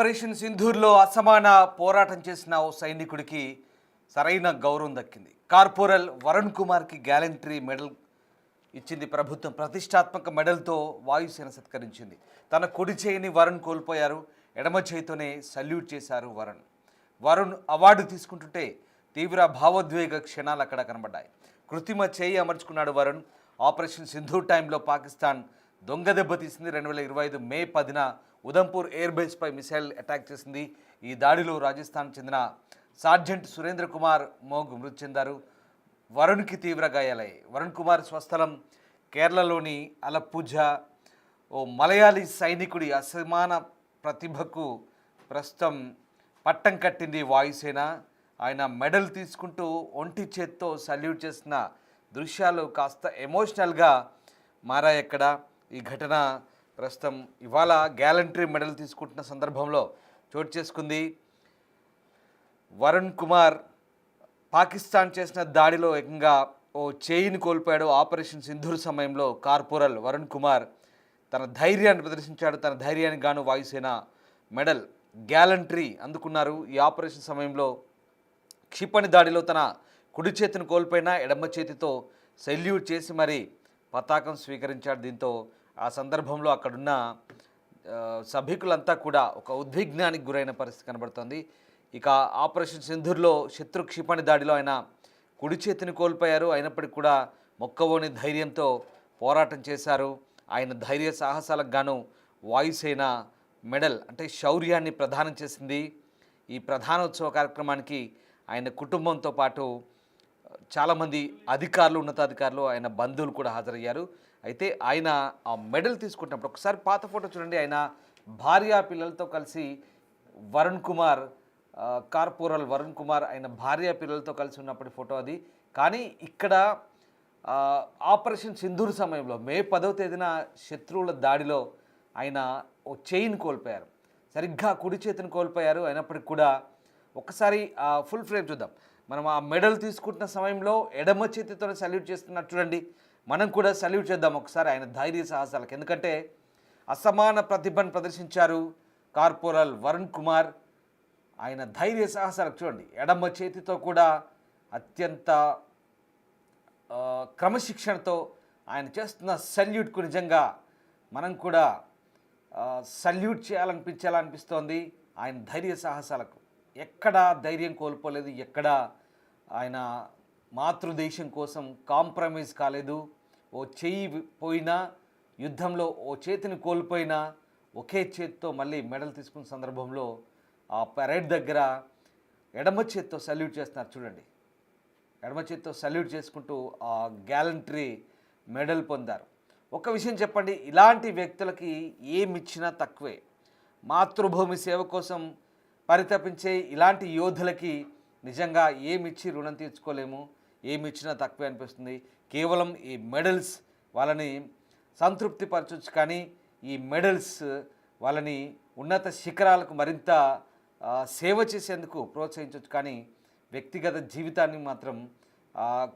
Operation సింధూర్లో అసమాన పోరాటం చేసిన ఓ సైనికుడికి సరైన గౌరవం దక్కింది. కార్పొరల్ వరుణ్ కుమార్కి గ్యాలంటరీ మెడల్ ఇచ్చింది ప్రభుత్వం. ప్రతిష్టాత్మక మెడల్తో వాయుసేన సత్కరించింది. తన కుడి చేయిని వరుణ్ కోల్పోయారు. ఎడమ చేయితోనే సల్యూట్ చేశారు వరుణ్ అవార్డు తీసుకుంటుంటే తీవ్ర భావోద్వేగ క్షణాలు అక్కడ కనబడ్డాయి. కృత్రిమ చేయి అమర్చుకున్నాడు వరుణ్. ఆపరేషన్ సింధూర్ టైంలో పాకిస్తాన్ దొంగ దెబ్బ తీసింది. 2025 మే 10న ఉదంపూర్ ఎయిర్ బేస్పై మిసైల్ అటాక్ చేసింది. ఈ దాడిలో రాజస్థాన్ చెందిన సార్జెంట్ సురేంద్ర కుమార్ మోగ్ మృతి చెందారు. వరుణ్కి తీవ్ర గాయాలయ్యాయి. వరుణ్ కుమార్ స్వస్థలం కేరళలోని అలప్పుజ. ఓ మలయాళీ సైనికుడి అసమాన ప్రతిభకు ప్రస్తుతం పట్టం కట్టింది వాయుసేన. ఆయన మెడల్ తీసుకుంటూ ఒంటి చేత్తో సల్యూట్ చేసిన దృశ్యాలు కాస్త ఎమోషనల్గా మారాయి. ఎక్కడ ఈ ఘటన ప్రస్తుతం ఇవాళ గ్యాలంటరీ మెడల్ తీసుకుంటున్న సందర్భంలో చోటు చేసుకుంది. వరుణ్ కుమార్ పాకిస్తాన్ చేసిన దాడిలో ఏకంగా ఓ చేయిని కోల్పోయాడు. ఆపరేషన్ సింధూర్ సమయంలో కార్పొరల్ వరుణ్ కుమార్ తన ధైర్యాన్ని ప్రదర్శించాడు. తన ధైర్యానికి గాను వాయుసేన మెడల్ గ్యాలంటరీ అందుకున్నారు. ఈ ఆపరేషన్ సమయంలో క్షిపణి దాడిలో తన కుడి చేతిని కోల్పోయినా ఎడమ చేతితో సెల్యూట్ చేసి మరి పతాకం స్వీకరించాడు. దీంతో ఆ సందర్భంలో అక్కడున్న సభికులంతా కూడా ఒక ఉద్విగ్నానికి గురైన పరిస్థితి కనబడుతోంది. ఇక ఆపరేషన్ సింధూర్లో శత్రు క్షిపణి దాడిలో ఆయన కుడి చేతిని కోల్పోయారు. అయినప్పటికీ కూడా మొక్కవోని ధైర్యంతో పోరాటం చేశారు. ఆయన ధైర్య సాహసాలకు గాను వాయుసేన మెడల్ అంటే శౌర్యాన్ని ప్రదానం చేసింది. ఈ ప్రధానోత్సవ కార్యక్రమానికి ఆయన కుటుంబంతో పాటు చాలామంది అధికారులు, ఉన్నతాధికారులు, ఆయన బంధువులు కూడా హాజరయ్యారు. అయితే ఆయన ఆ మెడల్ తీసుకుంటున్నప్పుడు ఒకసారి పాత ఫోటో చూడండి. ఆయన భార్య పిల్లలతో కలిసి వరుణ్ కుమార్, కార్పొరల్ వరుణ్ కుమార్ ఆయన భార్య పిల్లలతో కలిసి ఉన్నప్పటి ఫోటో అది. కానీ ఇక్కడ ఆపరేషన్ సింధూర్ సమయంలో మే 10వ తేదీన శత్రువుల దాడిలో ఆయన ఓ చైన్ కోల్పోయారు. సరిగ్గా కుడి చేతిని కోల్పోయారు. అయినప్పటికి కూడా ఒకసారి ఫుల్ ఫ్రేమ్ చూద్దాం. మనం ఆ మెడల్ తీసుకుంటున్న సమయంలో ఎడమ చేతితోనే సల్యూట్ చేస్తున్నట్టు చూడండి. మనం కూడా సల్యూట్ చేద్దాం ఒకసారి ఆయన ధైర్య సాహసాలకు. ఎందుకంటే అసమాన ప్రతిభను ప్రదర్శించారు కార్పొరల్ వరుణ్ కుమార్. ఆయన ధైర్య సాహసాలకు చూడండి. ఎడమ చేతితో కూడా అత్యంత క్రమశిక్షణతో ఆయన చేస్తున్న సల్యూట్కు నిజంగా మనం కూడా సల్యూట్ చేయాలనిపించాలనిపిస్తోంది. ఆయన ధైర్య సాహసాలకు ఎక్కడా ధైర్యం కోల్పోలేదు. ఎక్కడ ఆయన మాతృదేశం కోసం కాంప్రమైజ్ కాలేదు. ఓ చెయ్యి పోయినా యుద్ధంలో ఓ చేతిని కోల్పోయినా ఒకే చేతితో మళ్ళీ మెడల్ తీసుకున్న సందర్భంలో ఆ పరేడ్ దగ్గర ఎడమ చేతితో సల్యూట్ చేస్తున్నారు చూడండి. ఎడమ చేతితో సల్యూట్ చేసుకుంటూ ఆ గ్యాలంటరీ మెడల్ పొందారు. ఒక విషయం చెప్పండి, ఇలాంటి వ్యక్తులకి ఏమిచ్చినా తక్కువే. మాతృభూమి సేవ కోసం పరితపించే ఇలాంటి యోధులకి నిజంగా ఏమిచ్చి రుణం తీర్చుకోలేము. ఏమిచ్చినా తక్కువే అనిపిస్తుంది. కేవలం ఈ మెడల్స్ వాళ్ళని సంతృప్తి పరచవచ్చు, కానీ ఈ మెడల్స్ వాళ్ళని ఉన్నత శిఖరాలకు మరింత సేవ చేసేందుకు ప్రోత్సహించవచ్చు. కానీ వ్యక్తిగత జీవితాన్ని మాత్రం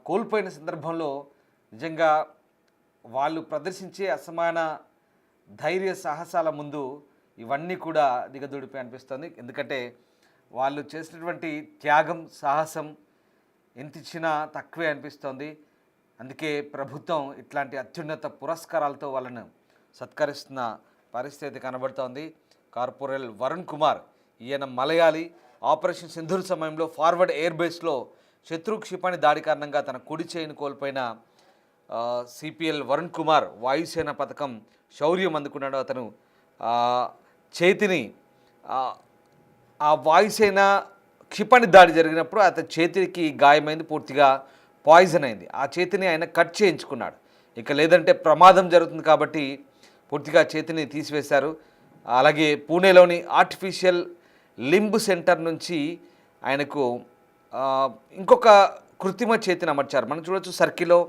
కోల్పోయిన సందర్భంలో నిజంగా వాళ్ళు ప్రదర్శించే అసమాన ధైర్య సాహసాల ముందు ఇవన్నీ కూడా దిగదూడిపోయి అనిపిస్తుంది. ఎందుకంటే వాళ్ళు చేసినటువంటి త్యాగం, సాహసం ఎంత ఇచ్చినా తక్కువే అనిపిస్తోంది. అందుకే ప్రభుత్వం ఇట్లాంటి అత్యున్నత పురస్కారాలతో వాళ్ళను సత్కరిస్తున్న పరిస్థితి కనబడుతోంది. కార్పొరల్ వరుణ్ కుమార్ ఈయన మలయాళీ. ఆపరేషన్ సింధూర్ సమయంలో ఫార్వర్డ్ ఎయిర్ బేస్లో శత్రు క్షిపణి దాడి కారణంగా తన కుడి చేయిని కోల్పోయిన సిపిఎల్ వరుణ్ కుమార్ వాయుసేన పథకం శౌర్యం అందుకున్నాడు. అతను చేతిని ఆ వాయుసేన క్షిపణి దాడి జరిగినప్పుడు అతని చేతికి గాయమైంది, పూర్తిగా పాయిజన్ అయింది. ఆ చేతిని ఆయన కట్ చేయించుకున్నాడు. ఇక లేదంటే ప్రమాదం జరుగుతుంది కాబట్టి పూర్తిగా చేతిని తీసివేశారు. అలాగే పూణేలోని ఆర్టిఫిషియల్ లింబ్ సెంటర్ నుంచి ఆయనకు ఇంకొక కృత్రిమ చేతిని అమర్చారు. మనం చూడవచ్చు సర్కిల్లో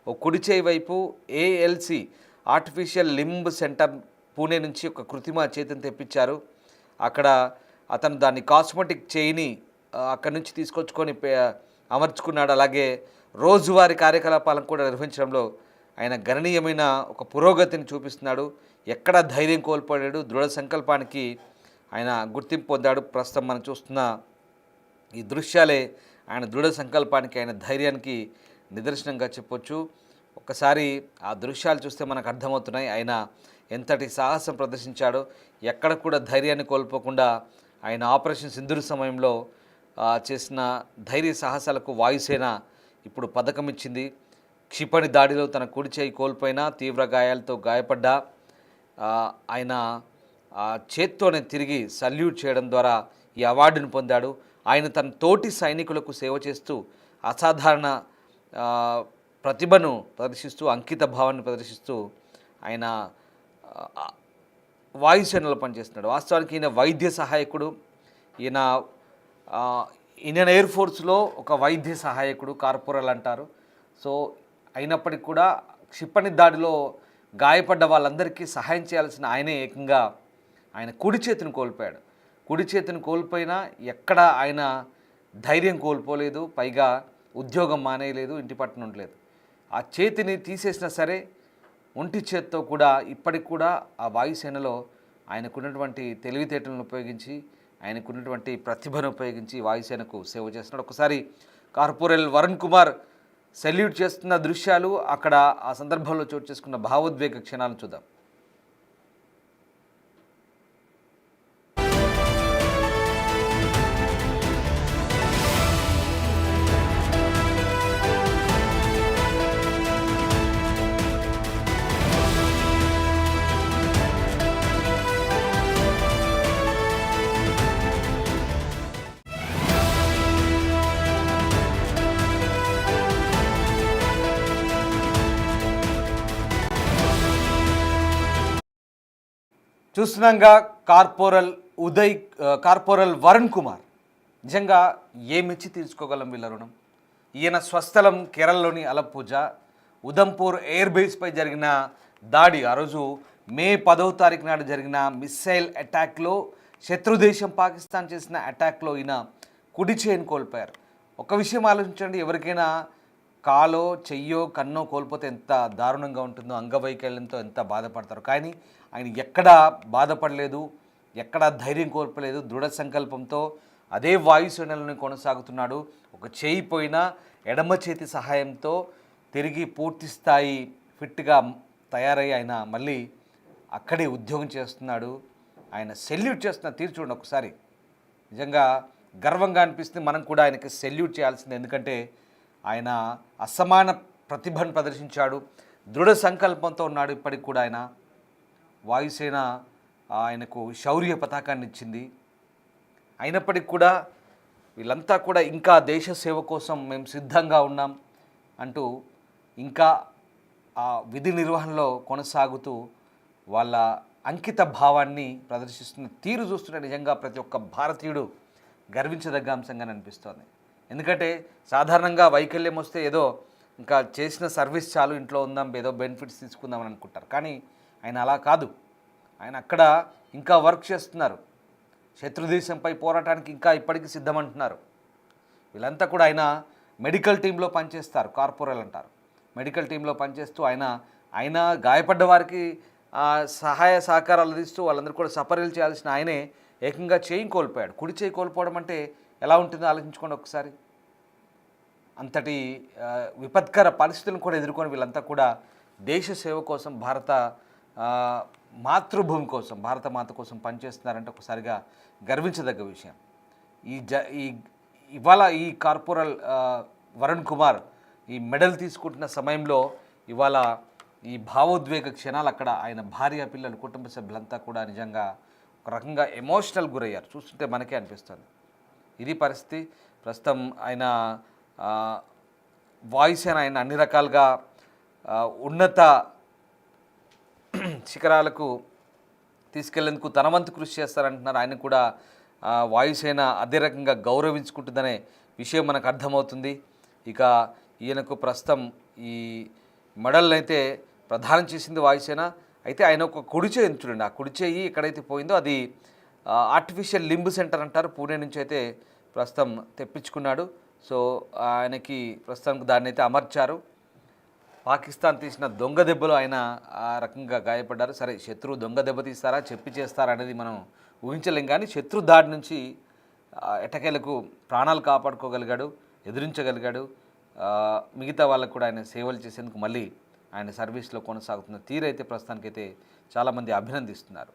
ఓ కుడి చేయి వైపు ALC artificial limb centre Pune నుంచి ఒక కృత్రిమ చేతిని తెప్పించారు. అక్కడ అతను దాన్ని కాస్మెటిక్ చేయిని అక్కడి నుంచి తీసుకొచ్చుకొని అమర్చుకున్నాడు. అలాగే రోజువారీ కార్యకలాపాలను కూడా నిర్వహించడంలో ఆయన గణనీయమైన ఒక పురోగతిని చూపిస్తున్నాడు. ఎక్కడ ధైర్యం కోల్పోయాడు. దృఢ సంకల్పానికి ఆయన గుర్తింపు పొందాడు. ప్రస్తుతం మనం చూస్తున్న ఈ దృశ్యాలే ఆయన దృఢ సంకల్పానికి, ఆయన ధైర్యానికి నిదర్శనంగా చెప్పొచ్చు. ఒక్కసారి ఆ దృశ్యాలు చూస్తే మనకు అర్థమవుతున్నాయి ఆయన ఎంతటి సాహసం ప్రదర్శించాడో. ఎక్కడ కూడా ధైర్యాన్ని కోల్పోకుండా ఆయన ఆపరేషన్ సింధూర్ సమయంలో చేసిన ధైర్య సాహసాలకు వాయుసేన ఇప్పుడు పథకం ఇచ్చింది. క్షిపణి దాడిలో తన కుడి చేయి కోల్పోయినా, తీవ్ర గాయాలతో గాయపడ్డా ఆయన చేత్తోనే తిరిగి సల్యూట్ చేయడం ద్వారా ఈ అవార్డును పొందాడు. ఆయన తన తోటి సైనికులకు సేవ చేస్తూ అసాధారణ ప్రతిభను ప్రదర్శిస్తూ, అంకిత భావాన్ని ప్రదర్శిస్తూ ఆయన వాయుసేనలో పనిచేస్తున్నాడు. వాస్తవానికి ఈయన వైద్య సహాయకుడు. ఈయన ఇండియన్ ఎయిర్ ఫోర్స్లో ఒక వైద్య సహాయకుడు, కార్పొరల్ అంటారు. సో అయినప్పటికీ కూడా క్షిపణి దాడిలో గాయపడ్డ వాళ్ళందరికీ సహాయం చేయాల్సిన ఆయనే ఏకంగా ఆయన కుడి చేతిని కోల్పోయాడు. కుడి చేతిని కోల్పోయినా ఎక్కడ ఆయన ధైర్యం కోల్పోలేదు, పైగా ఉద్యోగం మానేయలేదు, ఇంటి పట్టున ఉండలేదు. ఆ చేతిని తీసేసినా సరే ఒంటి చేత్తో కూడా ఇప్పటికి కూడా ఆ వాయుసేనలో ఆయనకున్నటువంటి తెలివితేటలను ఉపయోగించి, ఆయనకున్నటువంటి ప్రతిభను ఉపయోగించి వాయుసేనకు సేవ చేస్తున్నాడు. ఒకసారి కార్పొరల్ వరుణ్ కుమార్ సెల్యూట్ చేస్తున్న దృశ్యాలు, అక్కడ ఆ సందర్భంలో చోటు చేసుకున్న భావోద్వేగ క్షణాలను చూద్దాం. చూస్తున్నాంగా కార్పొరల్ వరుణ్ కుమార్ నిజంగా ఏమిచ్చి తీర్చుకోగలం వీళ్ళ రుణం. ఈయన స్వస్థలం కేరళలోని అలప్పూజ. ఉదంపూర్ ఎయిర్ బేస్పై జరిగిన దాడి, ఆ రోజు మే 10వ తారీఖు నాడు జరిగిన మిస్సైల్ అటాక్లో, శత్రుదేశం పాకిస్తాన్ చేసిన అటాక్లో ఈయన కుడి చేయిని కోల్పోయారు. ఒక విషయం ఆలోచించండి, ఎవరికైనా కాలో, చెయ్యో, కన్నో కోల్పోతే ఎంత దారుణంగా ఉంటుందో, అంగవైకల్యంతో ఎంత బాధపడతారు. కానీ ఆయన ఎక్కడా బాధపడలేదు, ఎక్కడా ధైర్యం కోల్పోలేదు. దృఢ సంకల్పంతో అదే వాయుసేనలోనే కొనసాగుతున్నాడు. ఒక చేయి పోయినా ఎడమ చేతి సహాయంతో తిరిగి పూర్తి స్థాయి ఫిట్గా తయారై ఆయన మళ్ళీ అక్కడే ఉద్యోగం చేస్తున్నాడు. ఆయన సెల్యూట్ చేస్తున్న తీరు చూడండి ఒకసారి. నిజంగా గర్వంగా అనిపిస్తుంది. మనం కూడా ఆయనకి సెల్యూట్ చేయాల్సింది. ఎందుకంటే ఆయన అసమాన ప్రతిభను ప్రదర్శించాడు, దృఢ సంకల్పంతో ఉన్నాడు. ఇప్పటికి కూడా ఆయన వాయుసేన ఆయనకు శౌర్య పతాకాన్ని ఇచ్చింది. అయినప్పటికీ కూడా వీళ్ళంతా కూడా ఇంకా దేశ సేవ కోసం మేము సిద్ధంగా ఉన్నాం అంటూ ఇంకా ఆ విధి నిర్వహణలో కొనసాగుతూ వాళ్ళ అంకిత భావాన్ని ప్రదర్శిస్తున్న తీరు చూస్తుంటే నిజంగా ప్రతి ఒక్క భారతీయుడు గర్వించదగ్గ అంశంగా అనిపిస్తోంది. ఎందుకంటే సాధారణంగా వైకల్యం వస్తే ఏదో ఇంకా చేసిన సర్వీస్ చాలు, ఇంట్లో ఉందాం, ఏదో బెనిఫిట్స్ తీసుకుందామని అనుకుంటారు. కానీ ఆయన అలా కాదు. ఆయన అక్కడ ఇంకా వర్క్ చేస్తున్నారు. శత్రుదేశంపై పోరాటానికి ఇంకా ఇప్పటికీ సిద్ధమంటున్నారు. వీళ్ళంతా కూడా ఆయన మెడికల్ టీంలో పనిచేస్తారు, కార్పొరల్ అంటారు. మెడికల్ టీంలో పనిచేస్తూ ఆయన గాయపడ్డ వారికి సహాయ సహకారాలు అందిస్తూ వాళ్ళందరూ కూడా సపర్యలు చేయాల్సిన ఆయనే ఏకంగా చేయి కోల్పోయాడు. కుడి చేయి కోల్పోవడం అంటే ఎలా ఉంటుందో ఆలోచించుకోండి ఒకసారి. అంతటి విపత్కర పరిస్థితులను కూడా ఎదుర్కొని వీళ్ళంతా కూడా దేశ సేవ కోసం, భారత మాతృభూమి కోసం, భారత మాత కోసం పనిచేస్తున్నారంటే ఒకసారిగా గర్వించదగ్గ విషయం. ఇవాళ ఈ కార్పొరల్ వరుణ్ కుమార్ ఈ మెడల్ తీసుకుంటున్న సమయంలో ఇవాళ ఈ భావోద్వేగ క్షణాలు అక్కడ ఆయన భార్య, పిల్లలు, కుటుంబ సభ్యులంతా కూడా నిజంగా ఒక రకంగా ఎమోషనల్ గురయ్యారు. చూస్తుంటే మనకే అనిపిస్తుంది. ఇది పరిస్థితి. ప్రస్తుతం ఆయన వాయుసేన ఆయన అన్ని రకాలుగా ఉన్నత శిఖరాలకు తీసుకెళ్లేందుకు తన వంతు కృషి చేస్తారంటున్నారు. ఆయన కూడా వాయుసేన అదే రకంగా గౌరవించుకుంటుందనే విషయం మనకు అర్థమవుతుంది. ఇక ఈయనకు ప్రస్తుతం ఈ మెడల్ అయితే ప్రదానం చేసింది వాయుసేన. అయితే ఆయన ఒక కుడి చేయి చూడండి, ఆ కుడి చేయి ఎక్కడైతే పోయిందో అది ఆర్టిఫిషియల్ లింబ్ సెంటర్ అంటారు, పూణే నుంచి అయితే ప్రస్తుతం తెప్పించుకున్నాడు. సో ఆయనకి ప్రస్తుతానికి దాన్ని అయితే అమర్చారు. పాకిస్తాన్ తీసిన దొంగ దెబ్బలు ఆయన ఆ రకంగా గాయపడ్డారు. సరే, శత్రువు దొంగ దెబ్బ తీస్తారా, చెప్పి చేస్తారా అనేది మనం ఊహించలేం. కానీ శత్రు దాడి నుంచి ఎట్టకేలకు ప్రాణాలు కాపాడుకోగలిగాడు, ఎదిరించగలిగాడు. మిగతా వాళ్ళకు కూడా ఆయన సేవలు చేసేందుకు మళ్ళీ ఆయన సర్వీస్లో కొనసాగుతున్న తీరైతే ప్రస్తుతానికైతే చాలామంది అభినందిస్తున్నారు.